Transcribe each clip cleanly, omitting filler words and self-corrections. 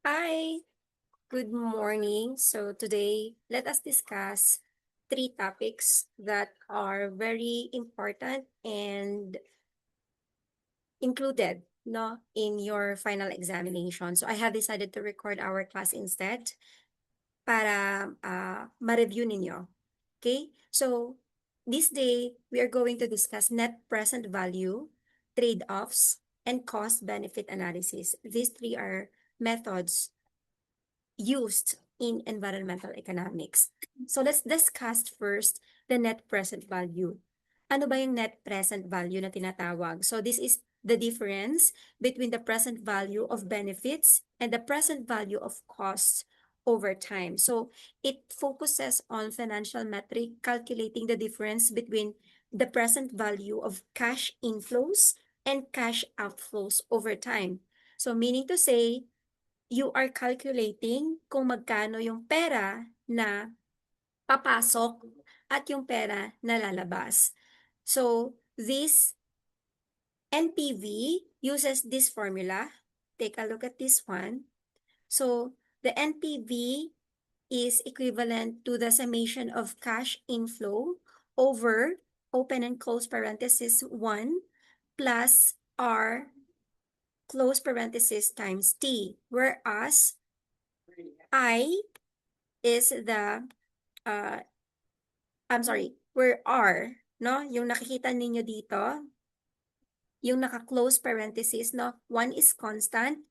Hi, good morning. So today, let us discuss three topics that are very important and included in your final examination. So I have decided to record our class instead para ma-review ninyo. Okay? So this day, we are going to discuss net present value, trade-offs, and cost-benefit analysis. These three are methods used in environmental economics. So let's discuss first the net present value. Ano ba yung net present value na tinatawag? So this is the difference between the present value of benefits and the present value of costs over time. So it focuses on financial metric calculating the difference between the present value of cash inflows and cash outflows over time. So meaning to say, you are calculating kung magkano yung pera na papasok at yung pera na lalabas. So, this NPV uses this formula. Take a look at this one. So, the NPV is equivalent to the summation of cash inflow over open and close parenthesis 1 plus R close parenthesis times T, whereas I is the, uh, I'm sorry, where R, no? Yung nakikita ninyo dito, yung naka-close parenthesis, no? One is constant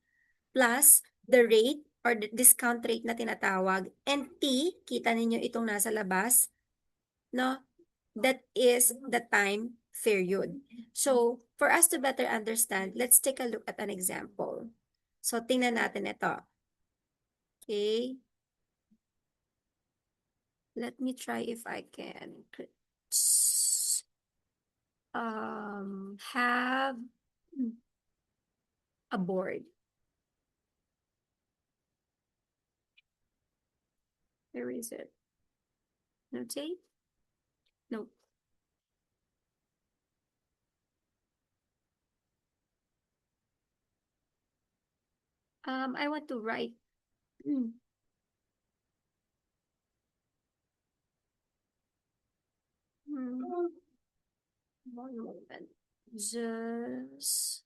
plus the rate or the discount rate na tinatawag. And T, kita ninyo itong nasa labas, no? That is the time period. So, for us to better understand, let's take a look at an example. So, tingnan natin ito. Okay. Let me try if I can have a board. Where is it? Notate? No. I want to write. One moment. Just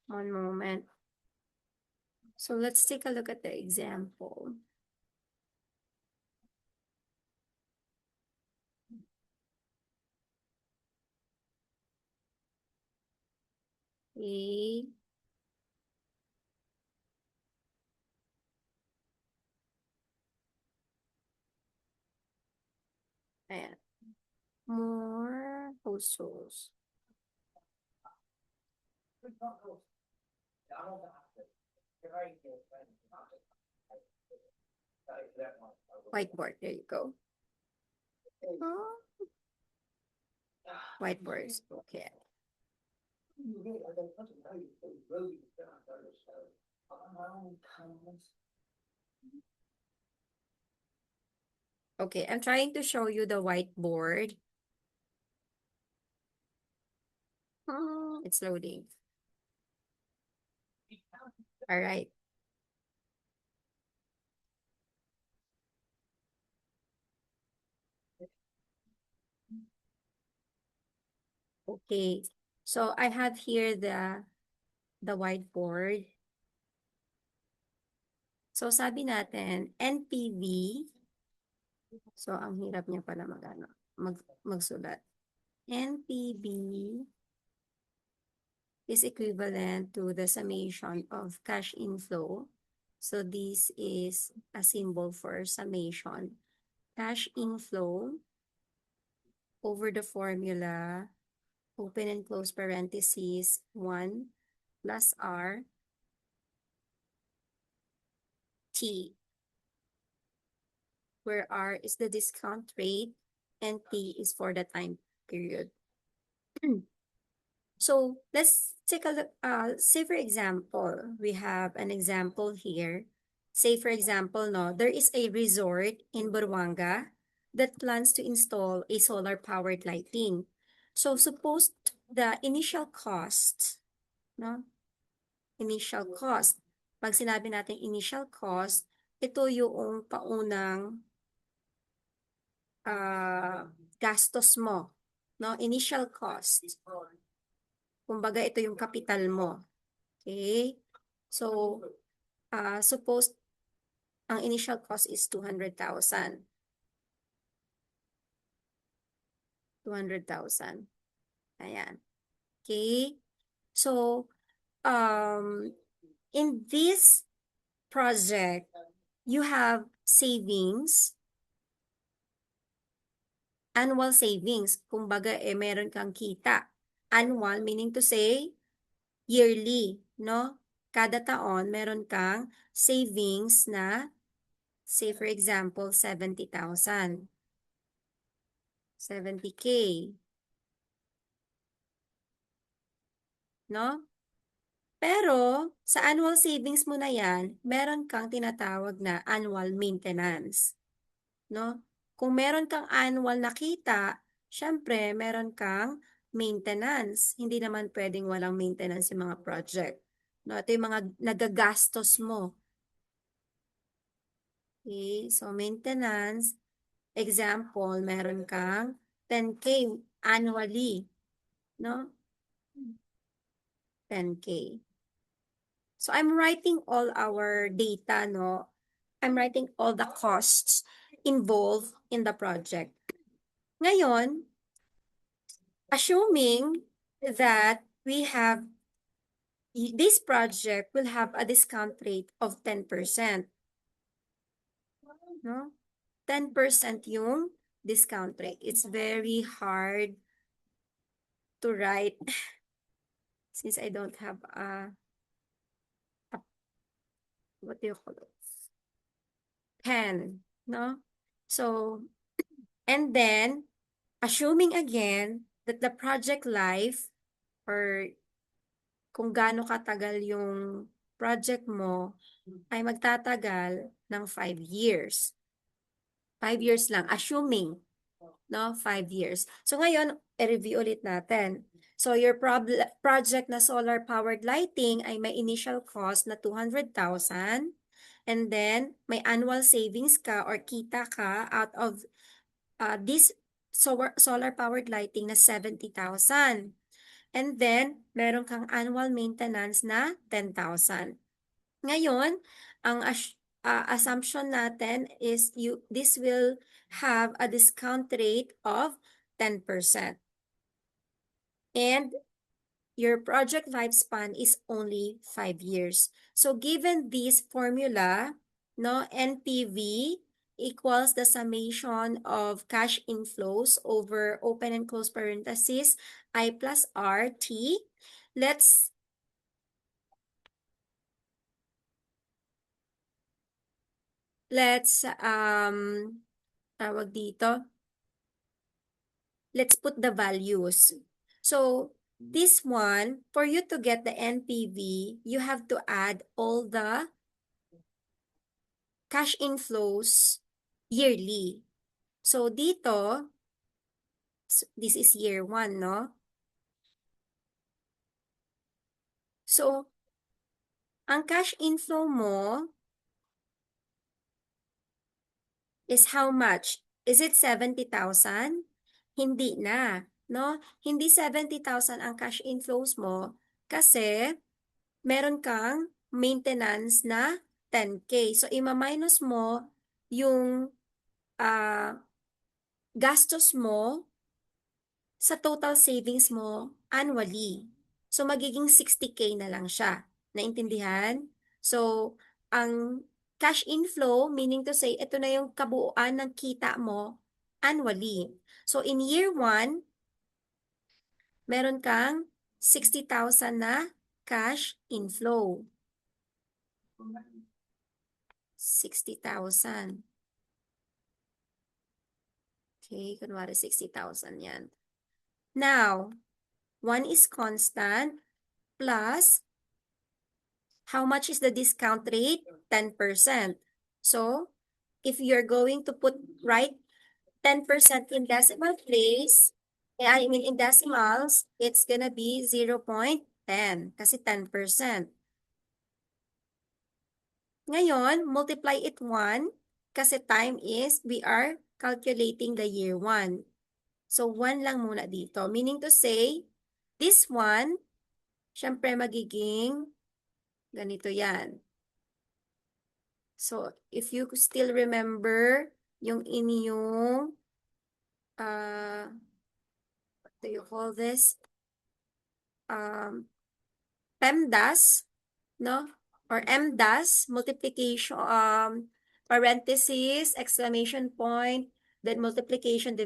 one moment. So let's take a look at the example. Okay. Ayan. More households. Whiteboard, there you go. Oh, whiteboards, okay. Okay, I'm trying to show you the whiteboard. It's loading. All right. Okay. So I have here the whiteboard. So sabi natin, NPV. So ang hirap niya pala magsulat. NPV is equivalent to the summation of cash inflow. So this is a symbol for summation. Cash inflow over the formula, open and close parentheses, 1 plus R T, where R is the discount rate and T is for the time period. So let's take a look. Say for example, we have an example here. Say for example, no, there is a resort in Buruanga that plans to install a solar powered lighting. So suppose the initial cost, no? Initial cost. Pag sinabi natin initial cost, ito yung paunang gastos mo, no? Initial cost. Kumbaga, ito yung capital mo. Okay? So, suppose ang initial cost is 200,000. 200,000. Ayan. Okay? So, in this project, you have savings, annual savings. Kumbaga, meron kang kita. Annual, meaning to say, yearly, no? Kada taon, meron kang savings na, say for example, 70,000. 70K. No? Pero, sa annual savings mo na yan, meron kang tinatawag na annual maintenance. No? Kung meron kang annual na kita, syempre, meron kang maintenance. Hindi naman pwedeng walang maintenance yung mga project. No? Ito yung mga nagagastos mo. Okay? So, maintenance, example, meron kang 10K annually. No? 10K. So I'm writing all our data, no? I'm writing all the costs involved in the project. Ngayon, assuming that we have this project will have a discount rate of 10%, no? 10% yung discount rate. It's very hard to write since I don't have a what do you call it? Pen, no? So, and then, assuming again that the project life or kung gaano katagal yung project mo ay magtatagal ng 5 years. 5 years lang, assuming, no? 5 years. So ngayon, i-review ulit natin. So your project na solar powered lighting ay may initial cost na 200,000 and then may annual savings ka or kita ka out of this solar powered lighting na 70,000. And then, meron kang annual maintenance na 10,000. Ngayon, ang assumption natin is this will have a discount rate of 10%. And your project lifespan is only 5 years. So given this formula, no, NPV equals the summation of cash inflows over open and close parentheses I plus RT. Let's tawag dito. Let's put the values. So this one, for you to get the NPV, you have to add all the cash inflows yearly. So dito, this is year 1, no? So, ang cash inflow mo is how much? Is it 70,000? Hindi na, no? Hindi 70,000 ang cash inflows mo kasi meron kang maintenance na 10K. So, ima-minus mo yung gastos mo sa total savings mo annually. So, magiging 60K na lang siya. Naintindihan? So, ang cash inflow, meaning to say, ito na yung kabuuan ng kita mo annually. So, in year 1, meron kang 60,000 na cash inflow. 60,000. Okay, kunwari 60,000 yan. Now, 1 is constant plus how much is the discount rate? 10%. So, if you're going to write 10% in decimal place, I mean, in decimals, it's gonna be 0.10 kasi 10%. Ngayon, multiply it 1 kasi time is, we are calculating the year 1. So, 1 lang muna dito. Meaning to say, this one, syempre magiging ganito yan. So, if you still remember yung inyong, what do you call this? PEMDAS, no? Or MDAS, multiplication, parentheses, exclamation point, then multiplication,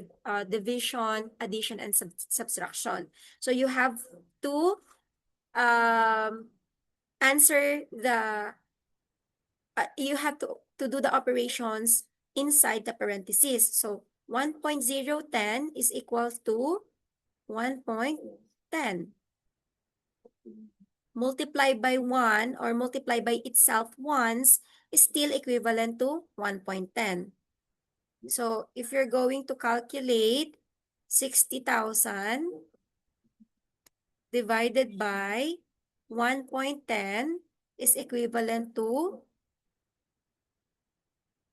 division, addition, and subtraction. So you have to um, answer the, you have to do the operations inside the parentheses. So 1.010 is equal to 1.10. Multiply by 1 or multiply by itself once is still equivalent to 1.10. So if you're going to calculate 60,000 divided by 1.10 is equivalent to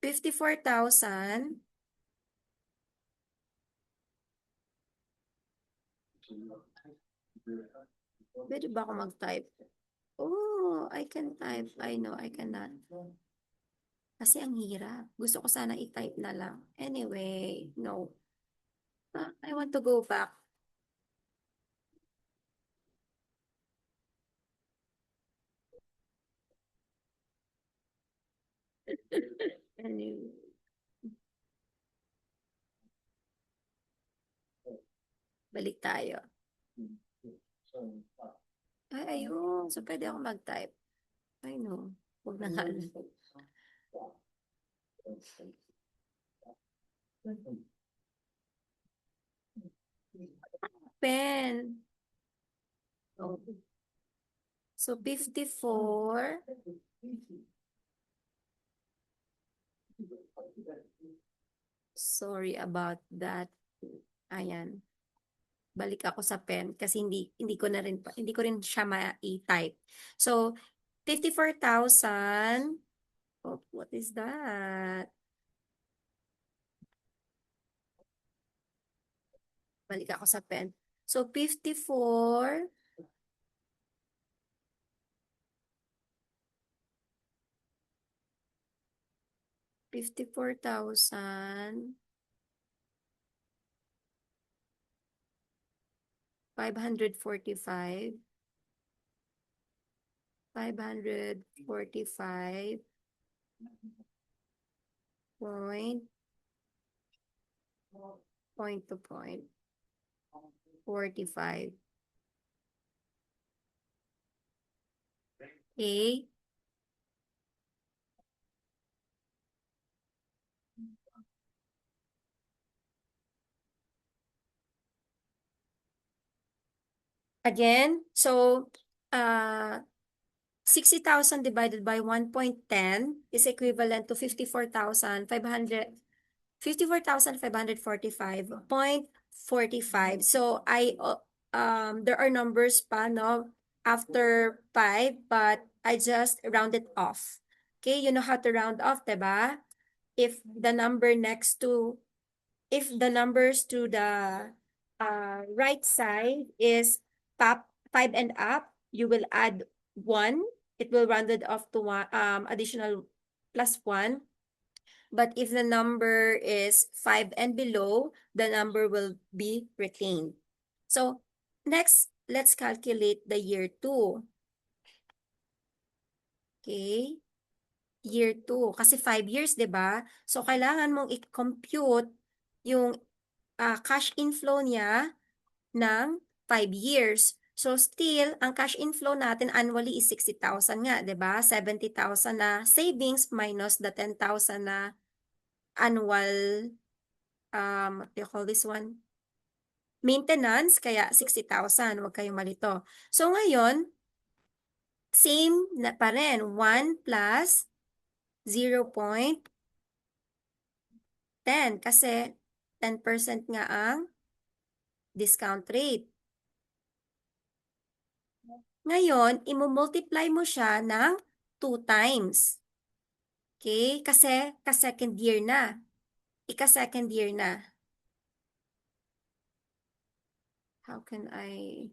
54,000. Pwede ba ako mag-type? Oh, I can type. I know I cannot. Kasi ang hirap. Gusto ko sana i-type na lang. Anyway, no. I want to go back. Anyway, balik tayo. Ay, ayun. So, pwede ako mag-type. I know. Huwag na nga. Pen. Oh. So, 54. Sorry about that. Ayan. Balik ako sa pen kasi hindi ko na rin hindi ko rin siya ma-type. So 54,000. Oh, what is that? Balik ako sa pen. So 54 54,000 545 545 point to point 45. Okay. Again, so 60,000 divided by 1.10 is equivalent to 54,545.45. So there are numbers pa no after 5, but I just round it off. Okay, you know how to round off, diba? If the number next to if the numbers to the right side is top 5 and up, you will add 1. It will round it off to one, additional plus 1. But if the number is 5 and below, the number will be retained. So next, let's calculate the year 2. Okay? Year 2. Kasi 5 years, di ba? So kailangan mong i-compute yung cash inflow niya ng 5 years. So still, ang cash inflow natin annually is 60,000 nga, 'di ba? 70,000 na savings minus the 10,000 na annual, what do you call this one? Maintenance, kaya 60,000, huwag kayong malito. So ngayon, same na pa rin, 1 plus 0.10 kasi 10% nga ang discount rate. Ngayon, imumultiply mo siya ng 2 times. Okay? Kasi ka-second year na. Ika-second year na. How can I...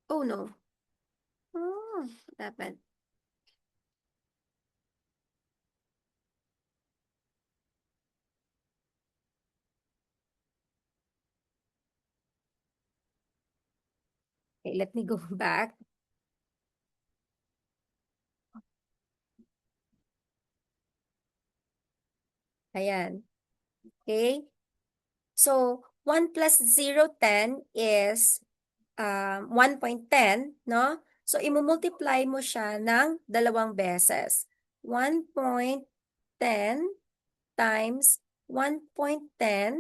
Oh, no. Oh, what happened? Okay, let me go back. Ayan. Okay? So, 1 plus 0.10 is 1.10, no? So, imumultiply mo siya ng dalawang beses. 1.10 times 1.10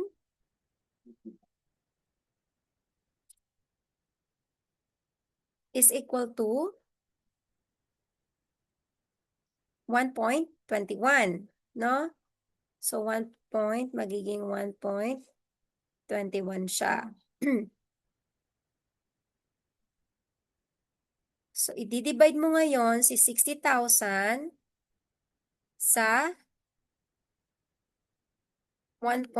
is equal to 1.21, no? So, 1 magiging 1.21 siya. So, i-divide mo ngayon si 60,000 sa 1.21.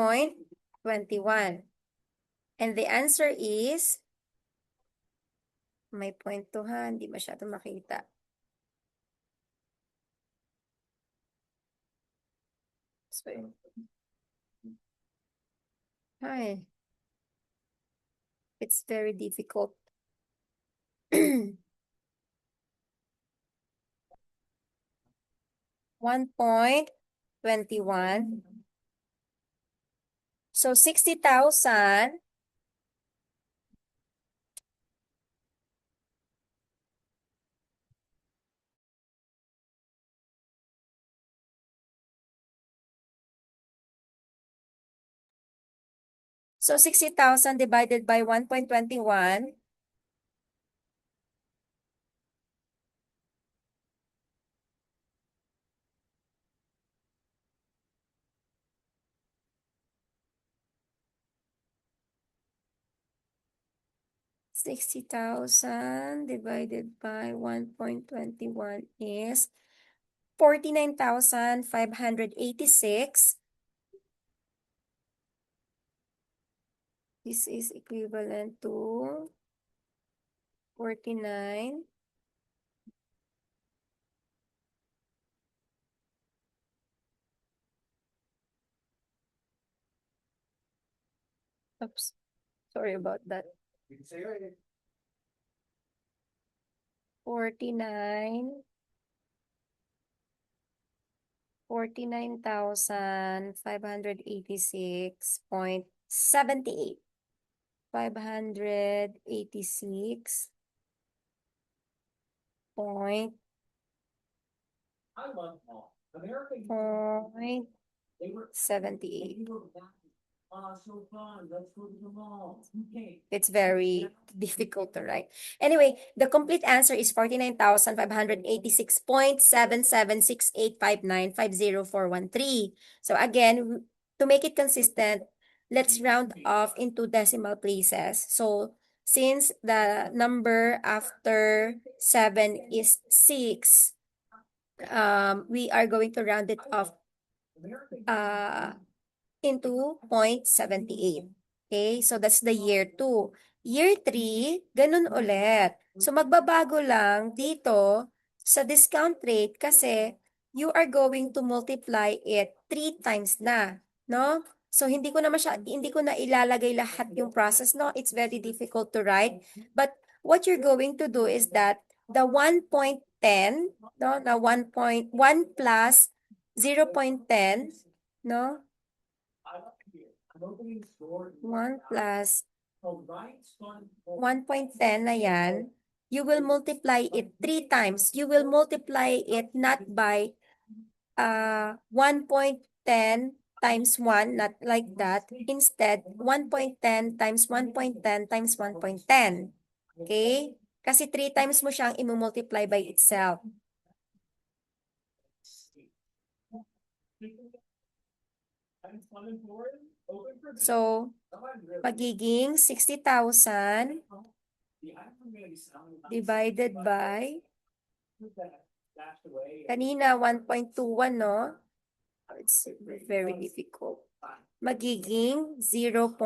And the answer is, may point to ha, hindi masyado makita. So, hi. It's very difficult. 1.21. So 60,000 So 60,000 divided by 1.21. $60,000 divided by 1.21 is 49,586. This is equivalent to 49. Oops, sorry about that. 49,586.78. 586 point 78. It's very difficult to write. Anyway, the complete answer is 49,586.77685950,413. So again, to make it consistent, let's round off into decimal places. So since the number after 7 is 6, we are going to round it off into 0.78. Okay, so that's the year 2. Year 3, ganun ulit. So magbabago lang dito sa discount rate kasi you are going to multiply it 3 times na, no? So hindi ko na ilalagay lahat yung process, no? It's very difficult to write. But what you're going to do is that the 1.10, no? Na 1.1 plus 0.10, no? 1 plus 1.10 na yan, you will multiply it 3 times. You will multiply it not by 1.10 times 1, not like that. Instead, 1.10 times 1.10 times 1.10. Okay? Kasi 3 times mo siyang imumultiply by itself. So, magiging 60,000 divided by, kanina 1.21, no? It's very difficult. Magiging 0.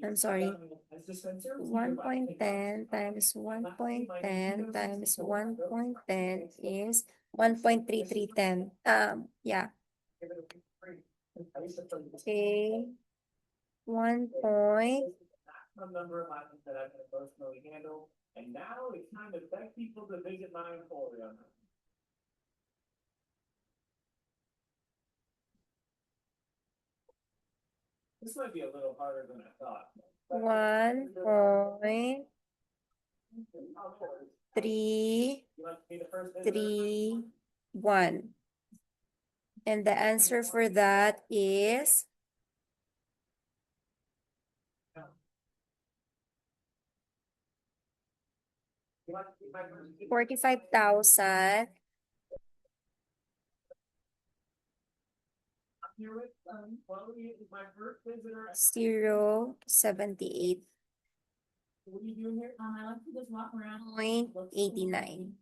I'm sorry. 1.10 times 1.10 times 1.10 is 1.3310. Yeah. Okay. 1 point. Number of items that I can personally handle. And now it's time to beg people to visit my emporium. This might be a little harder than I thought. 1.331. And the answer for that is 45,000 0.78. What are you doing here? I like to just walk around. 0.89.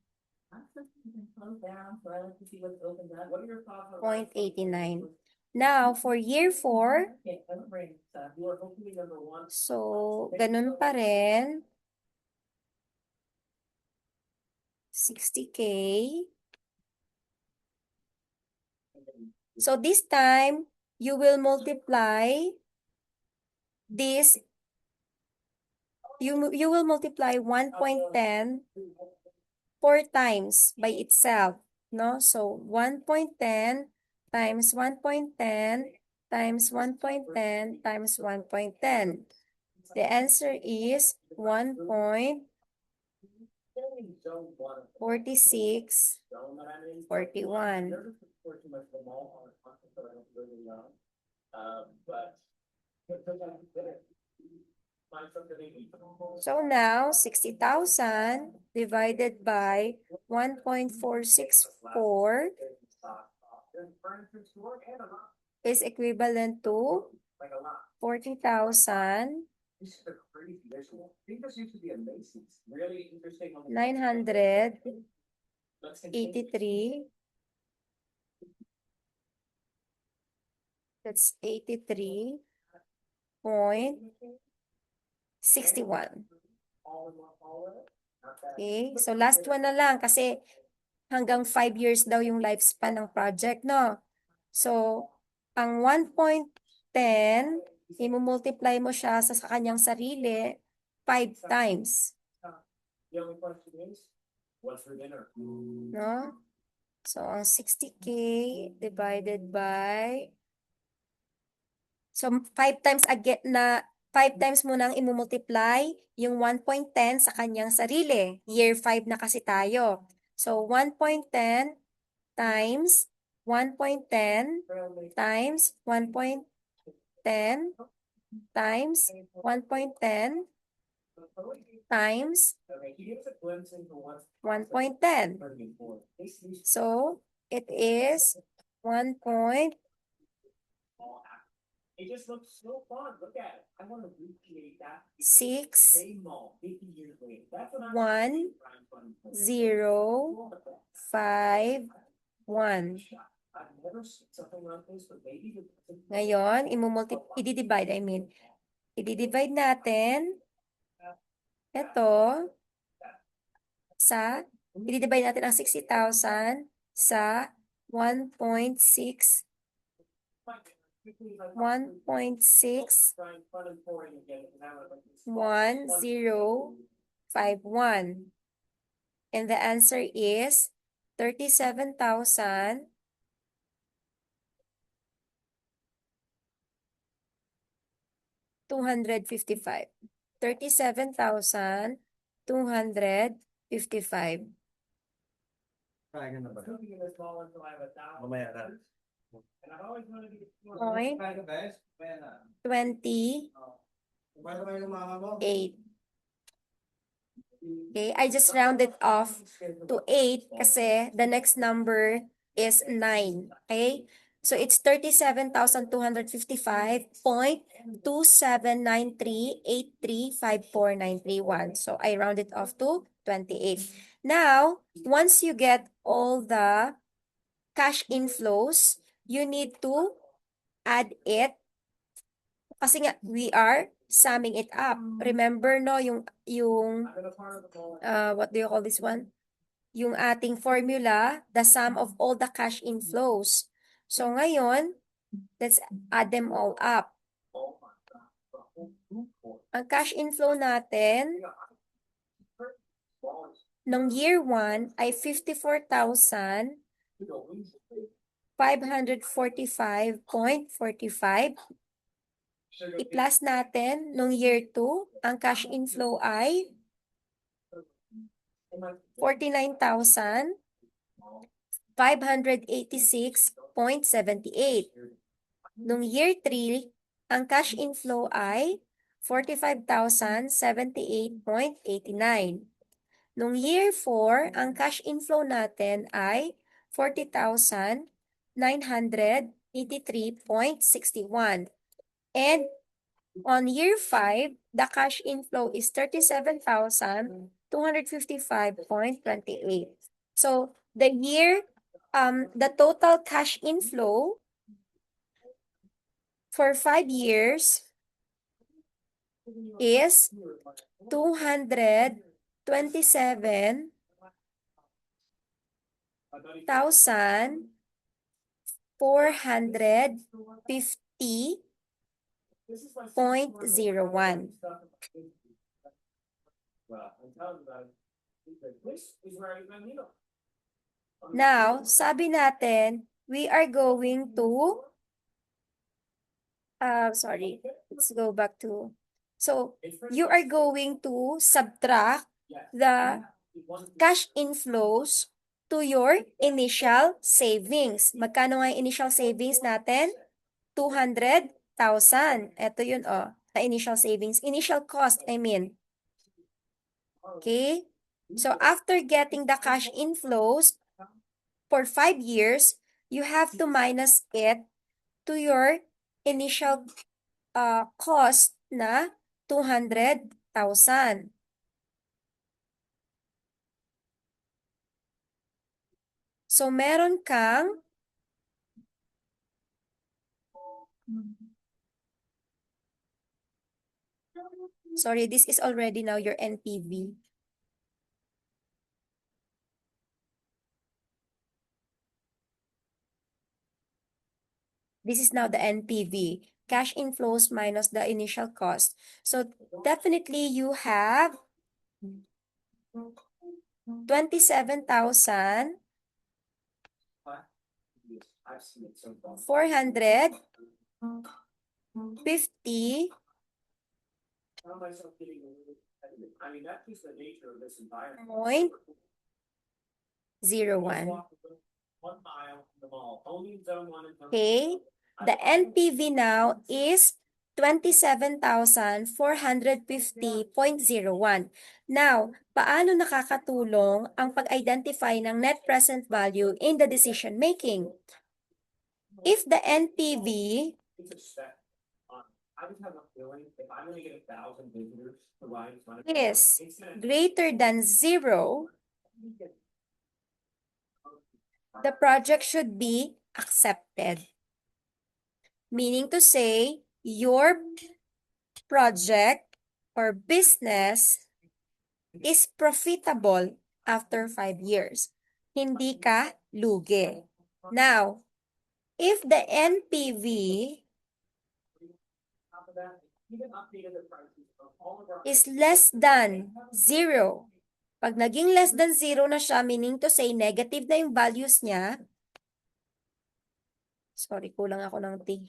Point 89. Now, for year 4, so, ganun pa rin. 60K. So, this time, you will multiply this. You will multiply 1.10 4 times by itself, no? So 1.10 times 1.10 times 1.10 times 1.10. The answer is 1.4641. So now 60,000 divided by 1.464 is equivalent to 40,983. That's 83.61. Okay, so last one na lang kasi hanggang 5 years daw yung lifespan ng project, no? So, ang 1.10, i-multiply mo siya sa kanyang sarili 5 times. No? So, ang 60K divided by, so 5 times again na 5 times mo nang i-multiply yung 1.10 sa kanyang sarili. Year 5 na kasi tayo. So 1.10 times 1.10 times 1.10 times 1.10 times 1.10. So it is 1.6 It just looks so fun. Look at it. I want to recreate that. 1.051. Ngayon, i-divide, i-divide natin ito sa, i-divide natin ang 60,000 sa 1.6 1.61051. And the answer is 37,255. 37,255. Kaya na ba? Mamaya na. Point 28. Okay, I just rounded off to 8 kasi the next number is 9. Okay? So it's 37,255.2793835491. So I rounded off to 28. Now, once you get all the cash inflows, you need to add it kasi nga we are summing it up. Remember no yung what do you call this one? Yung ating formula, the sum of all the cash inflows. So ngayon, let's add them all up. Ang cash inflow natin ng year 1 ay 54,545.45. I-plus natin nung year 2, ang cash inflow ay 49,586.78. Nung year 3, ang cash inflow ay 45,078.89. Nung year 4, ang cash inflow natin ay 40,983.61. And on year 5, the cash inflow is 37,255.28. So the total cash inflow for 5 years is 227,450.01. Now, sabi natin, we are going to, sorry, let's go back to, so you are going to subtract the cash inflows to your initial savings. Magkano nga yung initial savings natin? 200,000. Ito yun, oh, na initial savings. Initial cost, I mean. Okay? So, after getting the cash inflows for 5 years, you have to minus it to your initial cost na 200,000. So, meron kang sorry, this is already now your NPV. This is now the NPV, cash inflows minus the initial cost. So definitely you have 27,450 point 01. Okay, the NPV now is 27,450.01. Now, paano nakakatulong ang pag-identify ng net present value in the decision making? If the NPV is greater than 0, the project should be accepted. Meaning to say, your project or business is profitable after 5 years. Hindi ka lugi. Now, if the NPV is less than 0, pag naging less than 0 na siya, meaning to say negative na yung values niya, sorry, kulang ako ng T.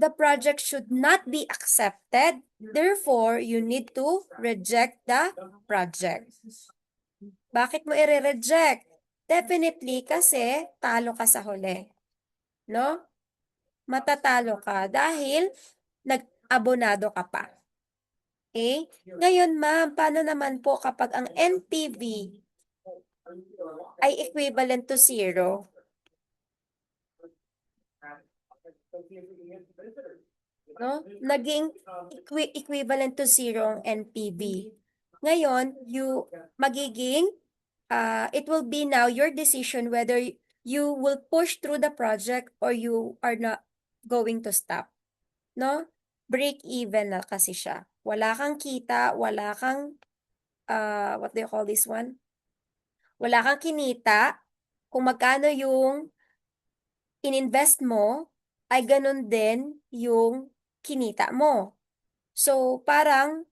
The project should not be accepted. Therefore, you need to reject the project. Bakit mo i-reject? Definitely kasi talo ka sa huli. No? Matatalo ka dahil nag-abonado ka pa. Okay? Ngayon, ma'am, paano naman po kapag ang NPV ay equivalent to 0? No? Naging equivalent to 0 ang NPV. Ngayon, magiging, it will be now your decision whether you will push through the project or you are not going to stop. No? Break even na kasi siya. Wala kang kita, wala kang, what do you call this one? Wala kang kinita. Kung magkano yung ininvest mo, ay ganun din yung kinita mo. So, parang,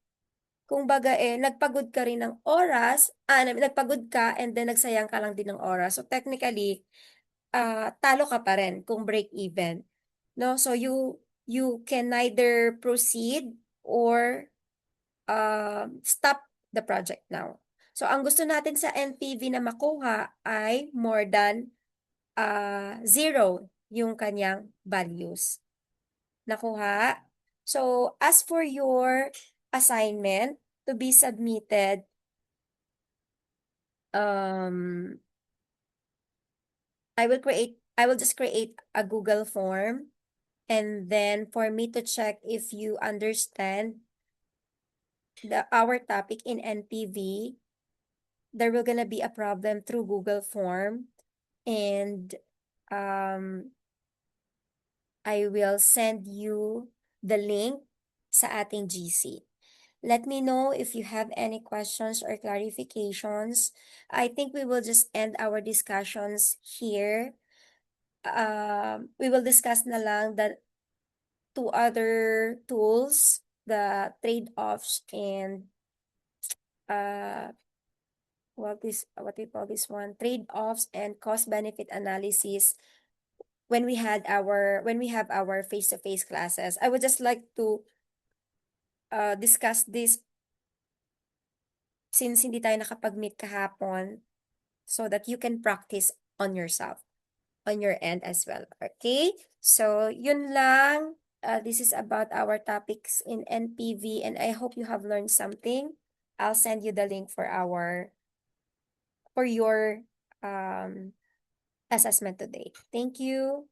kung baga nagpagod ka rin ng oras, nagpagod ka and then nagsayang ka lang din ng oras. So, technically, talo ka pa rin kung break even. No? So, you can neither proceed or stop the project now. So, ang gusto natin sa NPV na makuha ay more than 0 yung kanyang values. Nakuha? So, as for your assignment to be submitted, I will just create a Google form, and then for me to check if you understand our topic in NPV, there will gonna be a problem through Google form, and I will send you the link sa ating GC. Let me know if you have any questions or clarifications. I think we will just end our discussions here. We will discuss na lang the two other tools, the trade-offs and what do you call this one? Trade-offs and cost-benefit analysis when we have our face-to-face classes. I would just like to discuss this since hindi tayo nakapag-meet kahapon so that you can practice on yourself, on your end as well. Okay? So, yun lang. This is about our topics in NPV and I hope you have learned something. I'll send you the link for your assessment today. Thank you.